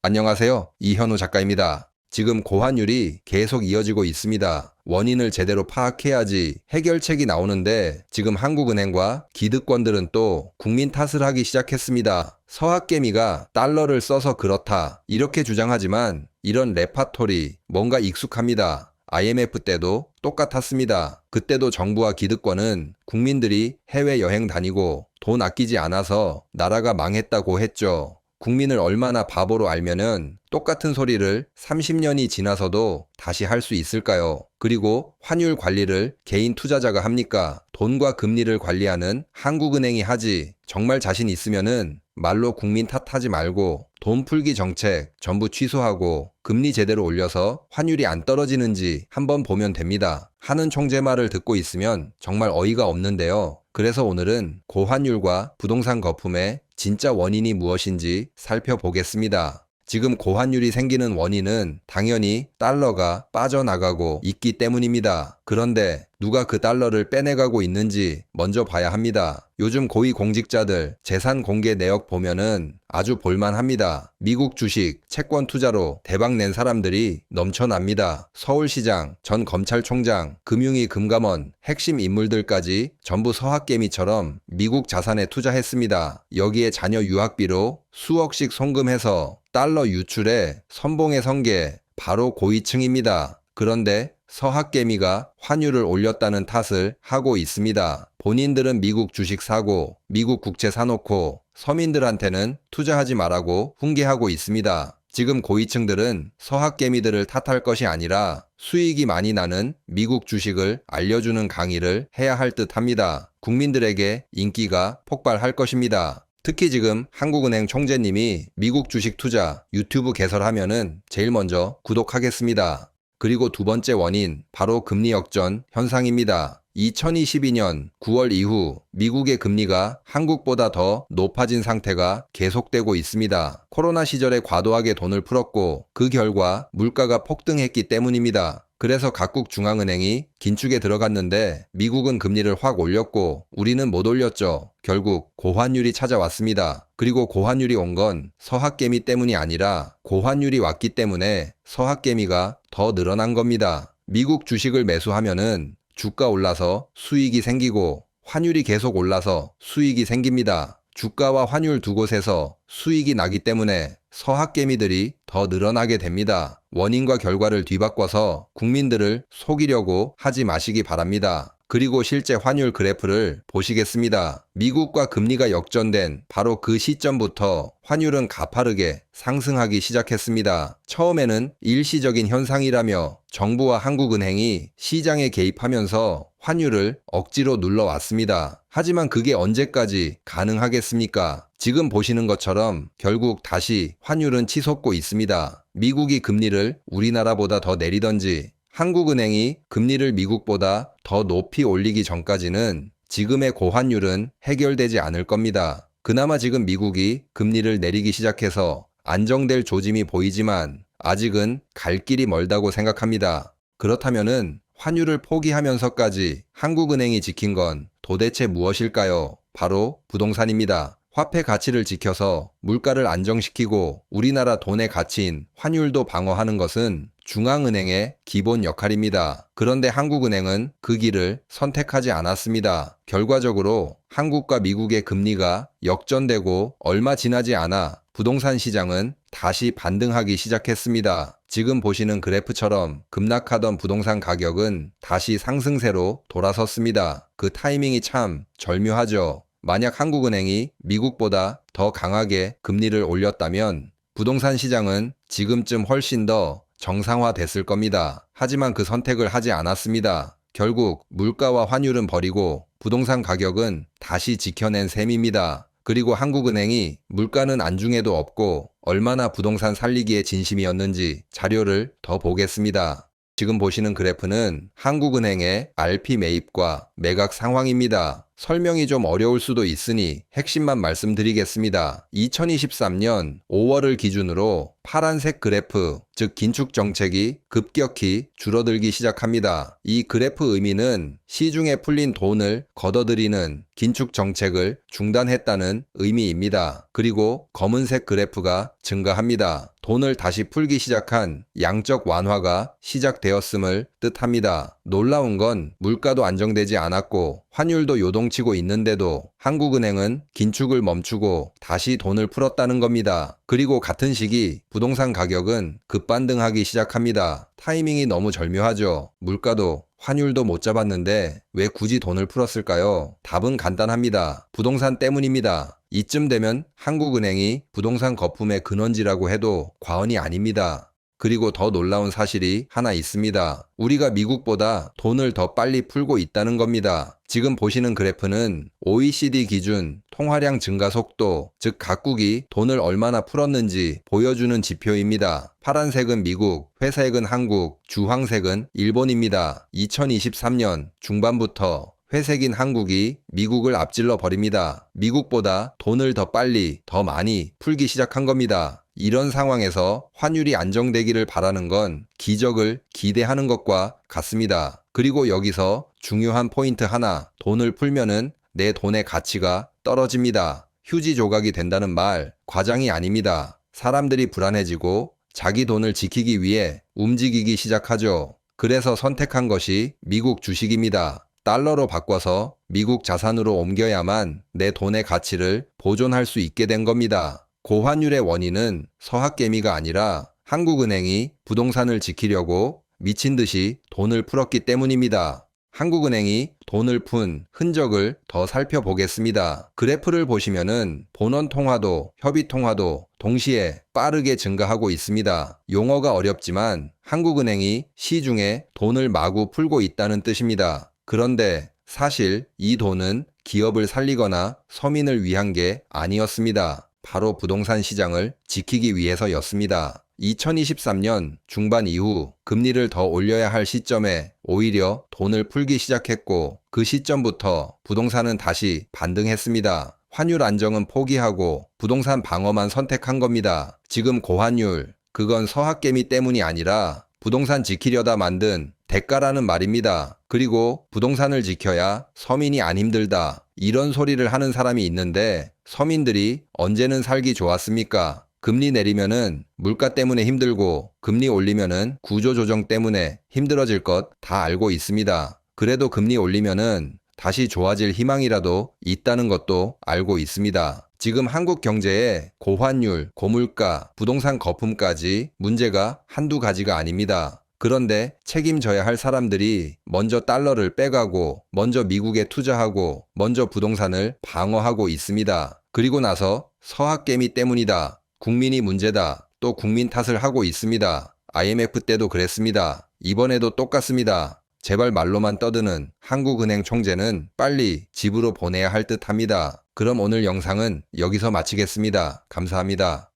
안녕하세요. 이현우 작가입니다. 지금 고환율이 계속 이어지고 있습니다. 원인을 제대로 파악해야지 해결책이 나오는데 지금 한국은행과 기득권들은 또 국민 탓을 하기 시작했습니다. 서학개미가 달러를 써서 그렇다 이렇게 주장하지만 이런 레파토리 뭔가 익숙합니다. IMF 때도 똑같았습니다. 그때도 정부와 기득권은 국민들이 해외여행 다니고 돈 아끼지 않아서 나라가 망했다고 했죠. 국민을 얼마나 바보로 알면은 똑같은 소리를 30년이 지나서도 다시 할 수 있을까요? 그리고 환율 관리를 개인 투자자가 합니까? 돈과 금리를 관리하는 한국은행이 하지. 정말 자신 있으면은 말로 국민 탓하지 말고 돈 풀기 정책 전부 취소하고 금리 제대로 올려서 환율이 안 떨어지는지 한번 보면 됩니다. 하는 총재 말을 듣고 있으면 정말 어이가 없는데요. 그래서 오늘은 고환율과 부동산 거품의 진짜 원인이 무엇인지 살펴보겠습니다. 지금 고환율이 생기는 원인은 당연히 달러가 빠져나가고 있기 때문입니다. 그런데 누가 그 달러를 빼내가고 있는지 먼저 봐야 합니다. 요즘 고위 공직자들 재산 공개 내역 보면은 아주 볼만합니다. 미국 주식, 채권 투자로 대박 낸 사람들이 넘쳐납니다. 서울시장, 전 검찰총장, 금융위 금감원, 핵심 인물들까지 전부 서학개미처럼 미국 자산에 투자했습니다. 여기에 자녀 유학비로 수억씩 송금해서 달러 유출에 선봉에 선 게 바로 고위층입니다. 그런데 서학개미가 환율을 올렸다는 탓을 하고 있습니다. 본인들은 미국 주식 사고 미국 국채 사놓고 서민들한테는 투자하지 말라고 훈계하고 있습니다. 지금 고위층들은 서학개미들을 탓할 것이 아니라 수익이 많이 나는 미국 주식을 알려주는 강의를 해야 할 듯합니다. 국민들에게 인기가 폭발할 것입니다. 특히 지금 한국은행 총재님이 미국 주식 투자 유튜브 개설하면은 제일 먼저 구독하겠습니다. 그리고 두 번째 원인, 바로 금리 역전 현상입니다. 2022년 9월 이후 미국의 금리가 한국보다 더 높아진 상태가 계속되고 있습니다. 코로나 시절에 과도하게 돈을 풀었고 그 결과 물가가 폭등했기 때문입니다. 그래서 각국 중앙은행이 긴축에 들어갔는데 미국은 금리를 확 올렸고 우리는 못 올렸죠. 결국 고환율이 찾아왔습니다. 그리고 고환율이 온 건 서학개미 때문이 아니라 고환율이 왔기 때문에 서학개미가 더 늘어난 겁니다. 미국 주식을 매수하면은 주가 올라서 수익이 생기고 환율이 계속 올라서 수익이 생깁니다. 주가와 환율 두 곳에서 수익이 나기 때문에 서학개미들이 더 늘어나게 됩니다. 원인과 결과를 뒤바꿔서 국민들을 속이려고 하지 마시기 바랍니다. 그리고 실제 환율 그래프를 보시겠습니다. 미국과 금리가 역전된 바로 그 시점부터 환율은 가파르게 상승하기 시작했습니다. 처음에는 일시적인 현상이라며 정부와 한국은행이 시장에 개입하면서 환율을 억지로 눌러왔습니다. 하지만 그게 언제까지 가능하겠습니까? 지금 보시는 것처럼 결국 다시 환율은 치솟고 있습니다. 미국이 금리를 우리나라보다 더 내리던지 한국은행이 금리를 미국보다 더 높이 올리기 전까지는 지금의 고환율은 해결되지 않을 겁니다. 그나마 지금 미국이 금리를 내리기 시작해서 안정될 조짐이 보이지만 아직은 갈 길이 멀다고 생각합니다. 그렇다면은 환율을 포기하면서까지 한국은행이 지킨 건 도대체 무엇일까요? 바로 부동산입니다. 화폐 가치를 지켜서 물가를 안정시키고 우리나라 돈의 가치인 환율도 방어하는 것은 중앙은행의 기본 역할입니다. 그런데 한국은행은 그 길을 선택하지 않았습니다. 결과적으로 한국과 미국의 금리가 역전되고 얼마 지나지 않아 부동산 시장은 다시 반등하기 시작했습니다. 지금 보시는 그래프처럼 급락하던 부동산 가격은 다시 상승세로 돌아섰습니다. 그 타이밍이 참 절묘하죠. 만약 한국은행이 미국보다 더 강하게 금리를 올렸다면 부동산 시장은 지금쯤 훨씬 더 정상화됐을 겁니다. 하지만 그 선택을 하지 않았습니다. 결국 물가와 환율은 버리고 부동산 가격은 다시 지켜낸 셈입니다. 그리고 한국은행이 물가는 안중에도 없고 얼마나 부동산 살리기에 진심이었는지 자료를 더 보겠습니다. 지금 보시는 그래프는 한국은행의 RP 매입과 매각 상황입니다. 설명이 좀 어려울 수도 있으니 핵심만 말씀드리겠습니다. 2023년 5월을 기준으로 파란색 그래프, 즉 긴축 정책이 급격히 줄어들기 시작합니다. 이 그래프 의미는 시중에 풀린 돈을 걷어들이는 긴축 정책을 중단했다는 의미입니다. 그리고 검은색 그래프가 증가합니다. 돈을 다시 풀기 시작한 양적 완화가 시작되었음을 뜻합니다. 놀라운 건 물가도 안정되지 않았고 환율도 요동치고 있는데도 한국은행은 긴축을 멈추고 다시 돈을 풀었다는 겁니다. 그리고 같은 시기 부동산 가격은 급반등하기 시작합니다. 타이밍이 너무 절묘하죠. 물가도 환율도 못 잡았는데 왜 굳이 돈을 풀었을까요? 답은 간단합니다. 부동산 때문입니다. 이쯤 되면 한국은행이 부동산 거품의 근원지라고 해도 과언이 아닙니다. 그리고 더 놀라운 사실이 하나 있습니다. 우리가 미국보다 돈을 더 빨리 풀고 있다는 겁니다. 지금 보시는 그래프는 OECD 기준 통화량 증가 속도, 즉 각국이 돈을 얼마나 풀었는지 보여주는 지표입니다. 파란색은 미국, 회색은 한국, 주황색은 일본입니다. 2023년 중반부터 회색인 한국이 미국을 앞질러 버립니다. 미국보다 돈을 더 빨리, 더 많이 풀기 시작한 겁니다. 이런 상황에서 환율이 안정되기를 바라는 건 기적을 기대하는 것과 같습니다. 그리고 여기서 중요한 포인트 하나, 돈을 풀면은 내 돈의 가치가 떨어집니다. 휴지 조각이 된다는 말, 과장이 아닙니다. 사람들이 불안해지고 자기 돈을 지키기 위해 움직이기 시작하죠. 그래서 선택한 것이 미국 주식입니다. 달러로 바꿔서 미국 자산으로 옮겨야만 내 돈의 가치를 보존할 수 있게 된 겁니다. 고환율의 원인은 서학개미가 아니라 한국은행이 부동산을 지키려고 미친 듯이 돈을 풀었기 때문입니다. 한국은행이 돈을 푼 흔적을 더 살펴보겠습니다. 그래프를 보시면은 본원 통화도, 협의 통화도 동시에 빠르게 증가하고 있습니다. 용어가 어렵지만 한국은행이 시중에 돈을 마구 풀고 있다는 뜻입니다. 그런데 사실 이 돈은 기업을 살리거나 서민을 위한 게 아니었습니다. 바로 부동산 시장을 지키기 위해서였습니다. 2023년 중반 이후 금리를 더 올려야 할 시점에 오히려 돈을 풀기 시작했고 그 시점부터 부동산은 다시 반등했습니다. 환율 안정은 포기하고 부동산 방어만 선택한 겁니다. 지금 고환율, 그건 서학개미 때문이 아니라 부동산 지키려다 만든 대가라는 말입니다. 그리고 부동산을 지켜야 서민이 안 힘들다. 이런 소리를 하는 사람이 있는데 서민들이 언제는 살기 좋았습니까? 금리 내리면은 물가 때문에 힘들고 금리 올리면은 구조조정 때문에 힘들어질 것 다 알고 있습니다. 그래도 금리 올리면은 다시 좋아질 희망이라도 있다는 것도 알고 있습니다. 지금 한국 경제에 고환율, 고물가, 부동산 거품까지 문제가 한두 가지가 아닙니다. 그런데 책임져야 할 사람들이 먼저 달러를 빼가고 먼저 미국에 투자하고 먼저 부동산을 방어하고 있습니다. 그리고 나서 서학개미 때문이다. 국민이 문제다. 또 국민 탓을 하고 있습니다. IMF 때도 그랬습니다. 이번에도 똑같습니다. 제발 말로만 떠드는 한국은행 총재는 빨리 집으로 보내야 할 듯합니다. 그럼 오늘 영상은 여기서 마치겠습니다. 감사합니다.